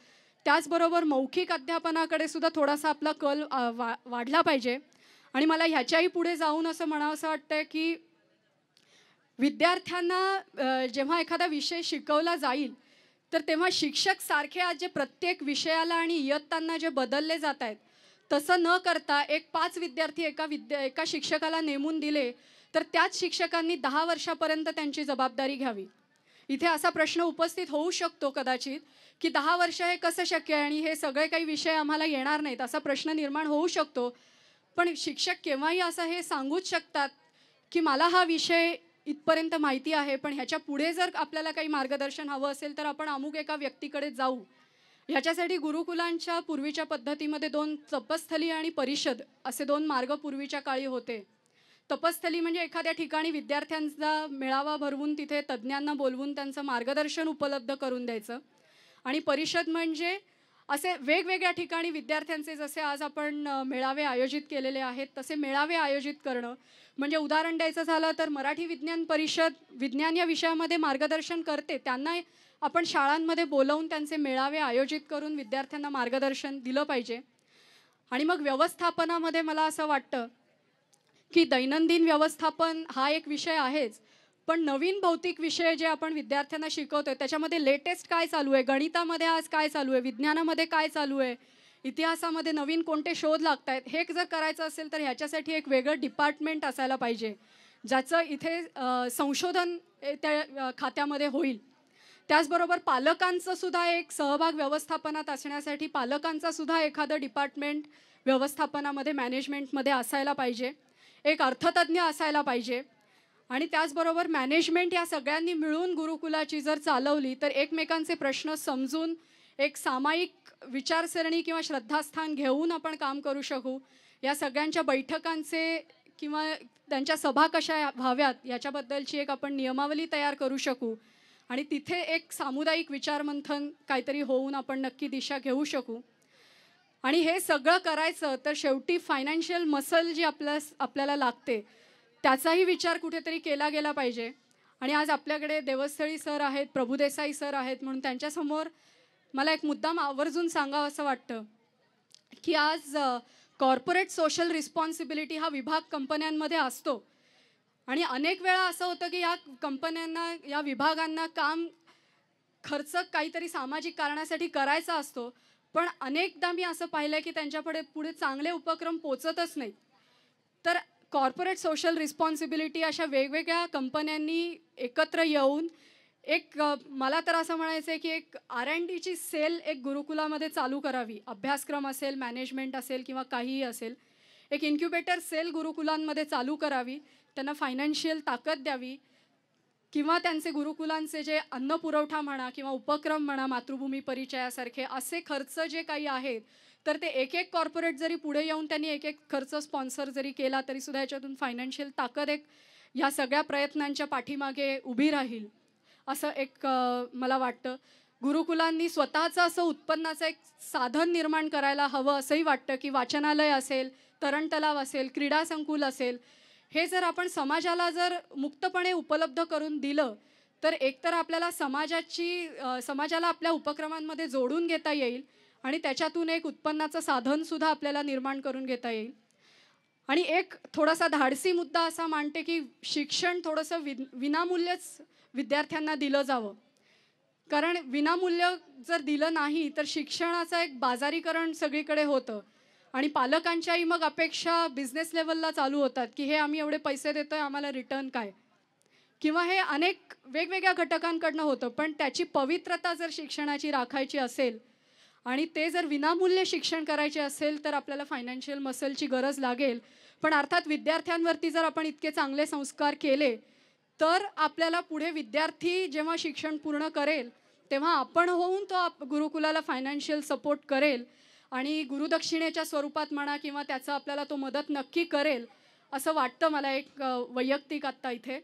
त्याचबरोबर मौखिक अध्यापनाकडे सुद्धा थोडासा आपला कल वाढला पाहिजे. आणि मला ह्याच्याही पुढे जाऊन असं म्हणावंसं वाटतं की विद्यार्थ्यांना जेव्हा एखादा विषय शिकवला जाईल तर तेव्हा शिक्षक सारखे आज जे प्रत्येक विषयाला आणि इयत्तांना जे बदलले जात आहेत, तसं न करता एक 5 विद्यार्थी एका शिक्षकाला नेमून दिले तर त्याच शिक्षकांनी 10 वर्षापर्यंत त्यांची जबाबदारी घ्यावी. इथे असा प्रश्न उपस्थित होऊ शकतो कदाचित की 10 वर्ष हे कसं शक्य आहे आणि हे सगळे काही विषय आम्हाला येणार नाहीत, असा प्रश्न निर्माण होऊ शकतो. पण शिक्षक केव्हाही असं हे सांगूच शकतात की मला हा विषय इथपर्यंत माहिती आहे, पण ह्याच्या पुढे जर आपल्याला काही मार्गदर्शन हवं असेल तर आपण अमुक एका व्यक्तीकडे जाऊ. ह्याच्यासाठी गुरुकुलांच्या पूर्वीच्या पद्धतीमध्ये 2 तपस्थली आणि परिषद असे 2 मार्ग पूर्वीच्या काळी होते. तपस्थली म्हणजे एखाद्या ठिकाणी विद्यार्थ्यांचा मेळावा भरवून तिथे तज्ज्ञांना बोलवून त्यांचं मार्गदर्शन उपलब्ध करून द्यायचं. आणि परिषद म्हणजे असे वेगवेगळ्या ठिकाणी विद्यार्थ्यांचे जसे आज आपण मेळावे आयोजित केलेले आहेत तसे मेळावे आयोजित करणं. म्हणजे उदाहरण द्यायचं झालं तर मराठी विज्ञान परिषद विज्ञान या विषयामध्ये मार्गदर्शन करते, त्यांना आपण शाळांमध्ये बोलवून त्यांचे मेळावे आयोजित करून विद्यार्थ्यांना मार्गदर्शन दिलं पाहिजे. आणि मग व्यवस्थापनामध्ये मला असं वाटतं की दैनंदिन व्यवस्थापन हा एक विषय आहेच, पण नवीन भौतिक विषय जे आपण विद्यार्थ्यांना शिकवतोय त्याच्यामध्ये लेटेस्ट काय चालू आहे, गणितामध्ये आज काय चालू आहे, विज्ञानामध्ये काय चालू आहे, इतिहासामध्ये नवीन कोणते शोध लागत आहेत, हे जर करायचं असेल तर ह्याच्यासाठी एक वेगळं डिपार्टमेंट असायला पाहिजे ज्याचं इथे संशोधन त्या खात्यामध्ये होईल. त्याचबरोबर पालकांचं सुद्धा एक सहभाग व्यवस्थापनात असण्यासाठी पालकांचा सुद्धा एखादं डिपार्टमेंट व्यवस्थापनामध्ये मॅनेजमेंटमध्ये असायला पाहिजे. एक अर्थतज्ञ असायला पाहिजे. आणि त्याचबरोबर मॅनेजमेंट या सगळ्यांनी मिळून गुरुकुलाची जर चालवली तर एकमेकांचे प्रश्न समजून एक सामायिक विचारसरणी किंवा श्रद्धास्थान घेऊन आपण काम करू शकू. या सगळ्यांच्या बैठकांचे किंवा त्यांच्या सभा कशा व्हाव्यात याच्याबद्दलची एक आपण नियमावली तयार करू शकू. आणि तिथे एक सामुदायिक विचारमंथन काहीतरी होऊन आपण नक्की दिशा घेऊ शकू. आणि हे सगळं करायचं तर शेवटी फायनान्शियल मसल जी आपल्याला लागते त्याचाही विचार कुठेतरी केला गेला पाहिजे. आणि आज आपल्याकडे देवस्थळी सर आहेत, प्रभुदेसाई सर आहेत, म्हणून त्यांच्यासमोर मला एक मुद्दाम आवर्जून सांगावं असं वाटतं की आज कॉर्पोरेट सोशल रिस्पॉन्सिबिलिटी हा विभाग कंपन्यांमध्ये असतो, आणि अनेक वेळा असं होतं की या कंपन्यांना, या विभागांना काम खर्च काहीतरी सामाजिक कारणासाठी करायचा असतो, पण अनेकदा मी असं पाहिलं की त्यांच्यापुढे पुढे चांगले उपक्रम पोचतच नाही. तर कॉर्पोरेट सोशल रिस्पॉन्सिबिलिटी अशा वेगवेगळ्या कंपन्यांनी एकत्र येऊन मला तर असं म्हणायचं आहे की एक R&Dची सेल एक गुरुकुलामध्ये चालू करावी. अभ्यासक्रम असेल, मॅनेजमेंट असेल किंवा काहीही असेल, एक इन्क्युबेटर सेल गुरुकुलांमध्ये चालू करावी. त्यांना फायनान्शियल ताकद द्यावी किंवा त्यांचे गुरुकुलांचे जे अन्न पुरवठा म्हणा किंवा उपक्रम म्हणा, मातृभूमी परिचयासारखे असे खर्च जे काही आहेत, तर ते एक एक कॉर्पोरेट जरी पुढे येऊन त्यांनी एक एक खर्च स्पॉन्सर जरी केला तरीसुद्धा याच्यातून फायनान्शियल ताकद एक ह्या सगळ्या प्रयत्नांच्या पाठीमागे उभी राहील असं एक मला वाटतं. गुरुकुलांनी स्वतःचं असं उत्पन्नाचं एक साधन निर्माण करायला हवं असंही वाटतं, की वाचनालय असेल, तरण तलाव असेल, क्रीडा संकुल असेल, हे जर आपण समाजाला जर मुक्तपणे उपलब्ध करून दिलं तर एकतर आपल्याला समाजाला आपल्या उपक्रमांमध्ये जोडून घेता येईल आणि त्याच्यातून एक उत्पन्नाचं साधनसुद्धा आपल्याला निर्माण करून घेता येईल. आणि एक थोडासा धाडसी मुद्दा असा मांडते की शिक्षण थोडंसं विनामूल्यच विद्यार्थ्यांना दिलं जावं. कारण विनामूल्य जर दिलं नाही तर शिक्षणाचं एक बाजारीकरण सगळीकडे होतं आणि पालकांच्याही मग अपेक्षा बिझनेस लेवलला चालू होतात की हे आम्ही एवढे पैसे देतोय, आम्हाला रिटर्न काय, किंवा हे अनेक वेगवेगळ्या घटकांकडनं होतं. पण त्याची पवित्रता जर शिक्षणाची राखायची असेल आणि ते जर विनामूल्य शिक्षण करायचे असेल तर आपल्याला फायनान्शियल मसलची गरज लागेल. पण अर्थात विद्यार्थ्यांवरती जर आपण इतके चांगले संस्कार केले तर आपल्याला पुढे विद्यार्थी जेव्हा शिक्षण पूर्ण करेल तेव्हा आपण होऊन तो गुरुकुलाला फायनान्शियल सपोर्ट करेल आणि गुरुदक्षिणेच्या स्वरूपात म्हणा किंवा त्याचा आपल्याला तो मदत नक्की करेल असं वाटतं मला एक वैयक्तिक आत्ता इथे.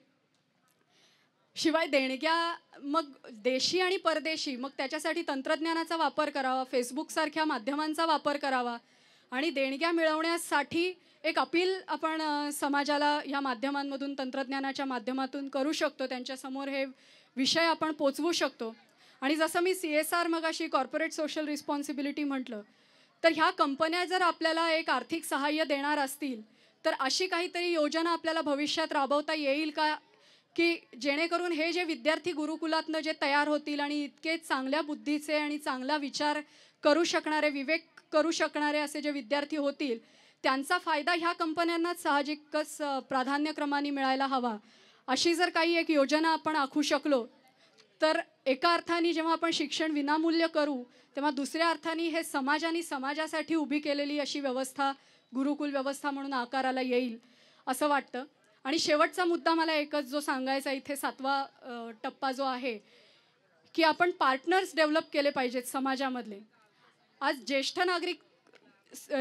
शिवाय देणग्या मग देशी आणि परदेशी, मग त्याच्यासाठी तंत्रज्ञानाचा वापर करावा, फेसबुकसारख्या माध्यमांचा वापर करावा आणि देणग्या मिळवण्यासाठी एक अपील आपण समाजाला या माध्यमांमधून, तंत्रज्ञानाच्या माध्यमातून करू शकतो. त्यांच्यासमोर हे विषय आपण पोचवू शकतो. आणि जसं मी CSR मगाशी कॉर्पोरेट सोशल रिस्पॉन्सिबिलिटी म्हटलं, तर ह्या कंपन्या जर आपल्याला एक आर्थिक सहाय्य देणार असतील तर अशी काहीतरी योजना आपल्याला भविष्यात राबवता येईल का की जेणेकरून हे जे विद्यार्थी गुरुकुलातनं जे तयार होतील आणि इतके चांगल्या बुद्धीचे आणि चांगला विचार करू शकणारे, विवेक करू शकणारे असे जे विद्यार्थी होतील त्यांचा फायदा ह्या कंपन्यांनाच साहजिकच प्राधान्यक्रमाने मिळायला हवा. अशी जर काही एक योजना आपण आखू शकलो तर एका अर्थाने जेव्हा आपण शिक्षण विनामूल्य करू तेव्हा दुसऱ्या अर्थाने हे समाजाने समाजासाठी उभी केलेली अशी व्यवस्था, गुरुकुल व्यवस्था म्हणून आकाराला येईल असं वाटतं. आणि शेवटचा मुद्दा मला एकच जो सांगायचा इथे 7वा टप्पा जो आहे की आपण पार्टनर्स डेव्हलप केले पाहिजेत समाजामधले. आज ज्येष्ठ नागरिक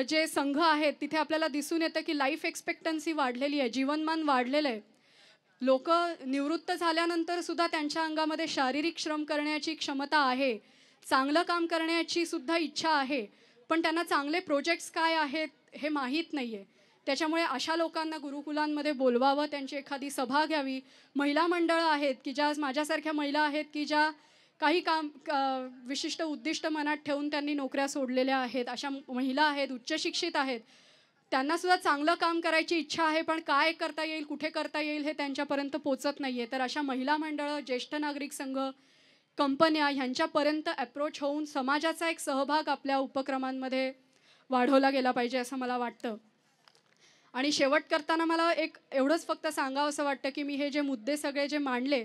जे संघ आहेत तिथे आपल्याला दिसून येतं की लाईफ एक्सपेक्टन्सी वाढलेली आहे, जीवनमान वाढलेलं आहे. लोक निवृत्त झाल्यानंतर सुद्धा त्यांच्या अंगामध्ये शारीरिक श्रम करण्याची क्षमता आहे, चांगलं काम करण्याची सुद्धा इच्छा आहे, पण त्यांना चांगले प्रोजेक्ट्स काय आहेत हे माहीत नाही आहे. त्याच्यामुळे अशा लोकांना गुरुकुलांमध्ये बोलवावं, त्यांची एखादी सभा घ्यावी. महिला मंडळं आहेत की ज्या माझ्यासारख्या महिला आहेत की ज्या काही विशिष्ट उद्दिष्ट मनात ठेवून त्यांनी नोकऱ्या सोडलेल्या आहेत, अशा महिला आहेत, उच्च शिक्षित आहेत, त्यांनासुद्धा चांगलं काम करायची इच्छा आहे, पण काय करता येईल, कुठे करता येईल हे त्यांच्यापर्यंत पोचत नाही आहे. तर अशा महिला मंडळं, ज्येष्ठ नागरिक संघ, कंपन्या ह्यांच्यापर्यंत अप्रोच होऊन समाजाचा एक सहभाग आपल्या उपक्रमांमध्ये वाढवला गेला पाहिजे असं मला वाटतं. आणि शेवट करताना मला एक एवढंच फक्त सांगावं असं वाटतं की मी हे जे मुद्दे सगळे जे मांडले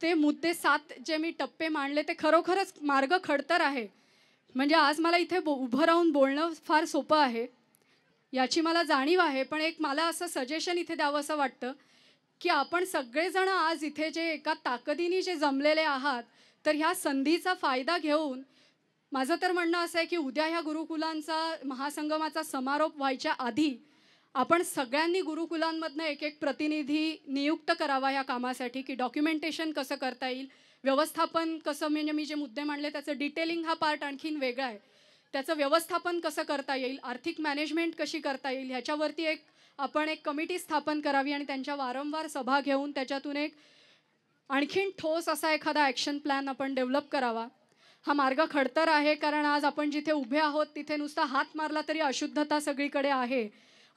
ते मुद्दे 7 जे मी टप्पे मांडले ते खरोखरच मार्ग खडतर आहे. म्हणजे आज मला इथे उभं राहून बोलणं फार सोपं आहे याची मला जाणीव आहे, पण एक मला असं सजेशन इथे द्यावं असं वाटतं की आपण सगळेजण आज इथे जे एका ताकदीने जे जमलेले आहात तर ह्या संधीचा फायदा घेऊन माझं तर म्हणणं असं आहे की उद्या ह्या गुरुकुलांचा महासंगमाचा समारोप व्हायच्या आधी आपण सगळ्यांनी गुरुकुलांमधनं एक एक प्रतिनिधी नियुक्त करावा ह्या कामासाठी की डॉक्युमेंटेशन कसं करता येईल, व्यवस्थापन कसं, म्हणजे मी जे मुद्दे मांडले त्याचं डिटेलिंग हा पार्ट आणखीन वेगळा आहे, त्याचं व्यवस्थापन कसं करता येईल, आर्थिक मॅनेजमेंट कशी करता येईल ह्याच्यावरती आपण एक कमिटी स्थापन करावी आणि त्यांच्या वारंवार सभा घेऊन त्याच्यातून एक आणखीन ठोस असा एखादा ॲक्शन प्लॅन आपण डेव्हलप करावा. हा मार्ग खडतर आहे कारण आज आपण जिथे उभे आहोत तिथे नुसता हात मारला तरी अशुद्धता सगळीकडे आहे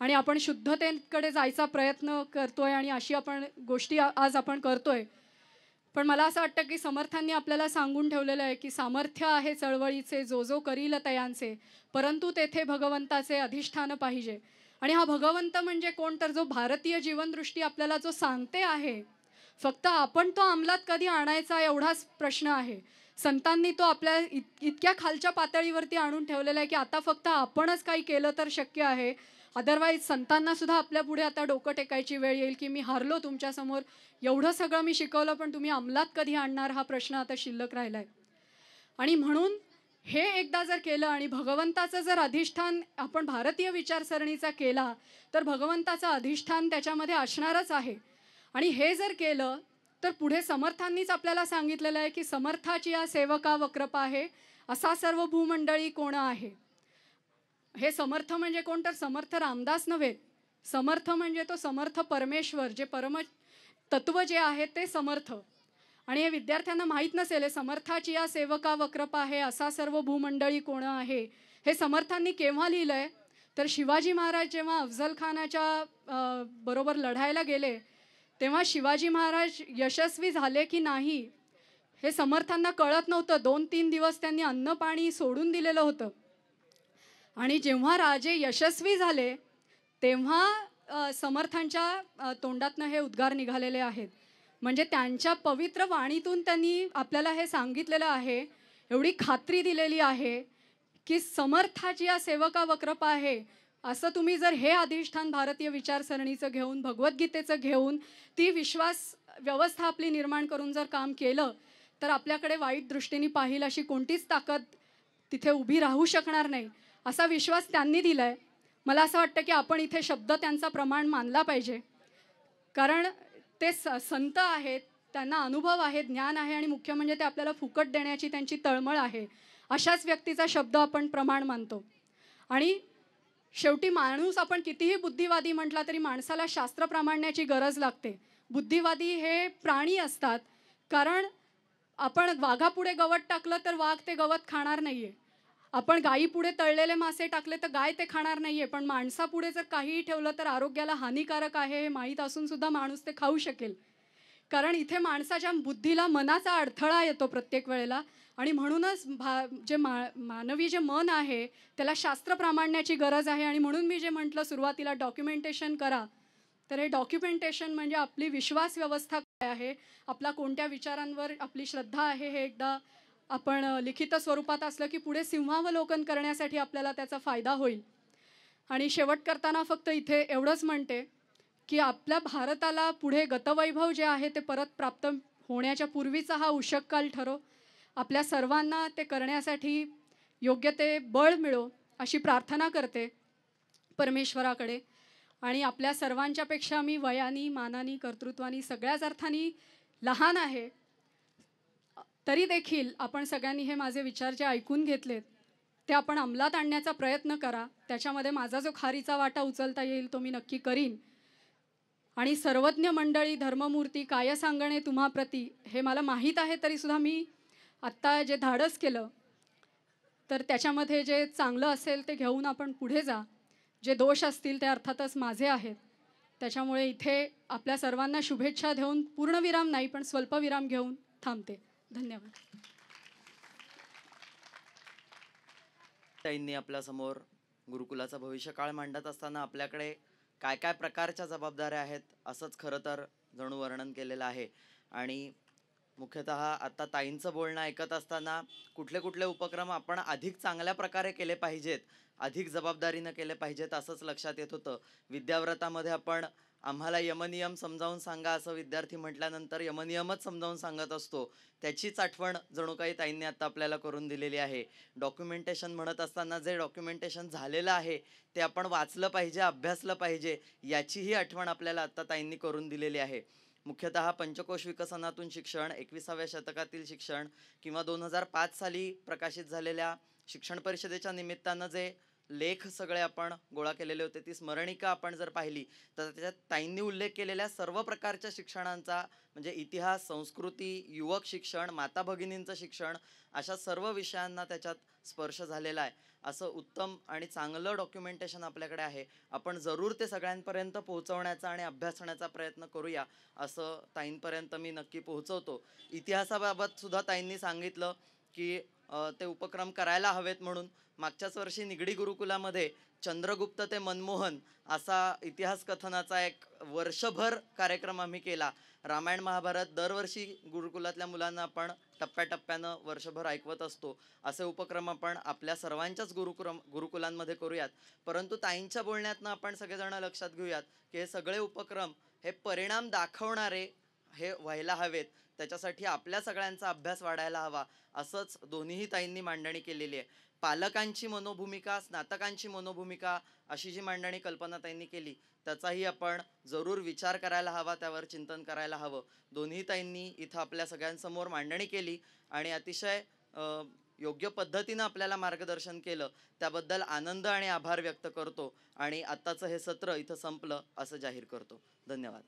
आणि आपण शुद्धतेकडे जायचा प्रयत्न करतोय आणि अशी आपण गोष्टी आज आपण करतोय. पण मला असं वाटतं की समर्थांनी आपल्याला सांगून ठेवलेलं आहे की सामर्थ्य आहे चळवळीचे जो जो करील तयांचे, परंतु तेथे भगवंताचे अधिष्ठान पाहिजे. आणि हा भगवंत म्हणजे कोण, तर जो भारतीय जीवनदृष्टी आपल्याला जो सांगते आहे, फक्त आपण तो अंमलात कधी आणायचा एवढाच प्रश्न आहे. संतांनी तो आपल्या इतक्या खालच्या पातळीवरती आणून ठेवलेला आहे की आता फक्त आपणच काही केलं तर शक्य आहे. अदरवाईज संतांना सुद्धा आपल्या पुढे आता डोकं टेकायची वेळ येईल की मी हारलो तुमच्यासमोर, एवढं सगळं मी शिकवलं पण तुम्ही अंमलात कधी आणणार, हा प्रश्न आता शिल्लक राहिला आहे. आणि म्हणून हे एकदा जर केलं आणि भगवंताचं जर अधिष्ठान आपण भारतीय विचारसरणीचा केला, तर भगवंताचं अधिष्ठान त्याच्यामध्ये असणारच आहे. आणि हे जर केलं तर पुढे समर्थांनीच आपल्याला सांगितलेलं आहे की समर्थाची या सेवका वक्रपा आहे, असा सर्व भूमंडळी कोण आहे. हे समर्थ म्हणजे कोण, तर समर्थ रामदास नव्हे. समर्थ म्हणजे तो समर्थ परमेश्वर, जे परम तत्व जे आहे ते समर्थ. आणि हे विद्यार्थ्यांना माहीत नसेल, हे समर्थाची या सेवका वक्रपा आहे, असा सर्व भूमंडळी कोण आहे, हे समर्थांनी केव्हा लिहिलं आहे, तर शिवाजी महाराज जेव्हा अफजल खानाच्या बरोबर लढायला गेले, तेव्हा शिवाजी महाराज यशस्वी झाले की नाही हे समर्थांना कळत नव्हतं. 2-3 दिवस त्यांनी अन्न पाणी सोडून दिलेलं होतं. आणि जेव्हा राजे यशस्वी झाले तेव्हा समर्थांच्या तोंडातनं हे उद्गार निघालेले आहेत. म्हणजे त्यांच्या पवित्र वाणीतून त्यांनी आपल्याला हे सांगितलेलं आहे, एवढी खात्री दिलेली आहे की समर्थाची या सेवका वक्रपा आहे. असं तुम्ही जर हे अधिष्ठान भारतीय विचारसरणीचं घेऊन, भगवद्गीतेचं घेऊन, ती विश्वास व्यवस्था आपली निर्माण करून जर काम केलं, तर आपल्याकडे वाईट दृष्टीने पाहिल अशी कोणतीच ताकद तिथे उभी राहू शकणार नाही, असा विश्वास त्यांनी दिला आहे. मला असं वाटतं की आपण इथे शब्द त्यांचा प्रमाण मानला पाहिजे, कारण ते संत आहेत, त्यांना अनुभव आहे, ज्ञान आहे आणि मुख्य म्हणजे ते आपल्याला फुकट देण्याची त्यांची तळमळ आहे. अशाच व्यक्तीचा शब्द आपण प्रमाण मानतो. आणि शेवटी माणूस आपण कितीही बुद्धिवादी म्हटला तरी माणसाला शास्त्र प्रमाणण्याची गरज लागते. बुद्धिवादी हे प्राणी असतात, कारण आपण वाघापुढे गवत टाकलं तर वाघ ते गवत खाणार नाहीये, आपण गायीपुढे तळलेले मासे टाकले तर गाय ते खाणार नाहीये, पण माणसापुढे जर काहीही ठेवलं तर आरोग्याला हानिकारक आहे हे माहीत असून सुद्धा माणूस ते खाऊ शकेल. कारण इथे माणसाच्या बुद्धीला मनाचा अडथळा येतो प्रत्येक वेळेला. आणि म्हणूनच जे मानवी जे मन आहे त्याला शास्त्र प्रामाण्याची गरज आहे. आणि म्हणून मी जे म्हटलं सुरुवातीला डॉक्युमेंटेशन करा, तर हे डॉक्युमेंटेशन म्हणजे आपली विश्वास व्यवस्था काय आहे, आपला कोणत्या विचारांवर आपली श्रद्धा आहे, हे एकदा आपण लिखित स्वरूपात असलं की पुढे सिंहावलोकन करण्यासाठी आपल्याला त्याचा फायदा होईल. आणि शेवट करताना फक्त इथे एवढंच म्हणते की आपल्या भारताला पुढे गतवैभव जे आहे ते परत प्राप्त होण्याच्या पूर्वीचा हा उषक काल ठरो. आपल्या सर्वांना ते करण्यासाठी योग्य ते बळ मिळो अशी प्रार्थना करते परमेश्वराकडे. आणि आपल्या सर्वांच्यापेक्षा मी वयानी, मानानी, कर्तृत्वानी सगळ्याच अर्थाने लहान आहे, तरी देखील आपण सगळ्यांनी हे माझे विचार जे ऐकून घेतलेत ते आपण अंमलात आणण्याचा प्रयत्न करा. त्याच्यामध्ये माझा जो खारीचा वाटा उचलता येईल तो मी नक्की करीन. आणि सर्वज्ञ मंडळी, धर्ममूर्ती, काय सांगणे तुम्हा प्रती, हे मला माहीत आहे तरीसुद्धा मी आत्ता जे धाडस केलं तर त्याच्यामध्ये जे चांगलं असेल ते घेऊन आपण पुढे जा. जे दोष असतील ते अर्थातच माझे आहेत. त्याच्यामुळे इथे आपल्या सर्वांना शुभेच्छा देऊन पूर्णविराम नाही पण स्वल्पविराम घेऊन थांबते. धन्यवाद. ताईंनी आपल्यासमोर गुरुकुलाचा भविष्यकाळ मांडत असताना आपल्याकडे काय काय प्रकारच्या जबाबदाऱ्या आहेत असंच खरं तर जणू वर्णन केलेलं आहे. आणि मुख्यतः आता ताईंचं बोलणं ऐकत असताना कुठले कुठले उपक्रम आपण अधिक चांगल्या प्रकारे केले पाहिजेत, अधिक जबाबदारीनं केले पाहिजेत असंच लक्षात येत होतं. विद्याव्रतामध्ये आपण आम्हाला यमनियम समजावून सांगा असं विद्यार्थी म्हटल्यानंतर यमनियमच समजावून सांगत असतो, त्याचीच आठवण जणू काही ताईंनी आता आपल्याला करून दिलेली आहे. डॉक्युमेंटेशन म्हणत असताना जे डॉक्युमेंटेशन झालेलं आहे ते आपण वाचलं पाहिजे, अभ्यासलं पाहिजे, याचीही आठवण आपल्याला आता ताईंनी करून दिलेली आहे. मुख्यतः पंचकोश विकसनातून शिक्षण, 21व्या शतकातील शिक्षण किंवा 2005 साली प्रकाशित झालेल्या शिक्षण परिषदेच्या निमित्तानं जे लेख सगळे आपण गोळा केलेले होते. ती स्मरणिका आपण जर पाहिली तर त्याच्यात ताईंनी उल्लेख केलेल्या सर्व प्रकारच्या शिक्षणांचा म्हणजे इतिहास, संस्कृती, युवक शिक्षण, माता भगिनींचं शिक्षण अशा सर्व विषयांना त्याच्यात स्पर्श झालेला आहे. असं उत्तम आणि चांगलं डॉक्युमेंटेशन आपल्याकडे आहे. आपण जरूर ते सगळ्यांपर्यंत पोहोचवण्याचा आणि अभ्यासण्याचा प्रयत्न करूया, असं ताईंपर्यंत मी नक्की पोहोचवतो. इतिहासाबाबत सुद्धा ताईंनी सांगितलं की ते उपक्रम करायला हवेत म्हणून. मागच्याच वर्षी निगडी गुरुकुलामध्ये चंद्रगुप्त ते मनमोहन असा इतिहास कथनाचा एक वर्षभर कार्यक्रम आम्ही केला. रामायण महाभारत दरवर्षी गुरुकुलातल्या मुलांना आपण टप्प्याटप्प्यानं वर्षभर ऐकवत असतो. असे उपक्रम आपण आपल्या सर्वांच्याच गुरुकुलांमध्ये करूयात. परंतु ताईंच्या बोलण्यातनं आपण सगळेजण लक्षात घेऊयात की हे सगळे उपक्रम हे परिणाम दाखवणारे हे व्हायला हवेत. त्याच्यासाठी आपल्या सगळ्यांचा अभ्यास वाढायला हवा, असंच दोन्हीही ताईंनी मांडणी केलेली आहे. पालकांची मनोभूमिका, स्नातकांची मनोभूमिका अशी जी मांडणी कल्पनाताईंनी केली त्याचाही आपण जरूर विचार करायला हवा, त्यावर चिंतन करायला हवं. दोन्ही ताईंनी इथं आपल्या सगळ्यांसमोर मांडणी केली आणि अतिशय योग्य पद्धतीनं आपल्याला मार्गदर्शन केलं. त्याबद्दल आनंद आणि आभार व्यक्त करतो आणि आत्ताचं हे सत्र इथं संपलं असं जाहीर करतो. धन्यवाद.